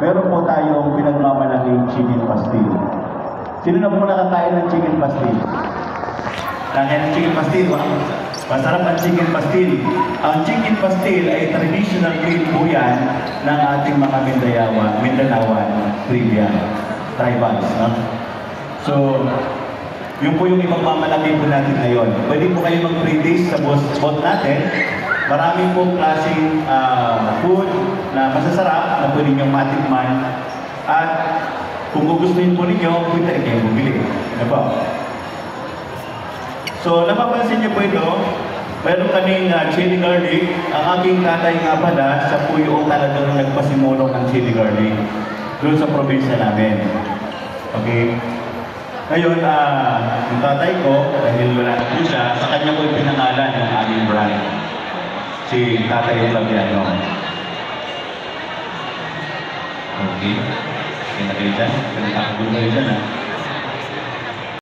meron po tayong pinagmamalaking chicken pastil. Sino na po nakakain ng chicken pastil? Kakain ng chicken pastil, masarap ang chicken pastil. Ang chicken pastil ay traditional meal po yan ng ating mga Mindanawan tribals. No? So, yun po yung ipagmamalaki po natin ngayon. Pwede po kayo mag-pre-taste sa spot natin. Marami pong klaseng food na masasarap na pwede niyong matikman. At kung gugustuhin po ninyo, pwede rin kayo bumili. Ano po? So, napapansin niyo po ito, mayroon kaming chili garlic. Ang aking tatay nga pala, siya po yung talagang nagpasimulong ng chili garlic doon sa probinsya namin. Okay? Ngayon, yung tatay ko, dahil wala na po siya, sa kanya ko pinangalan ng aming brand. Si Tatay Flaviano. Okay. Kaya na kayo dyan. Kaya na kayo dyan, ha?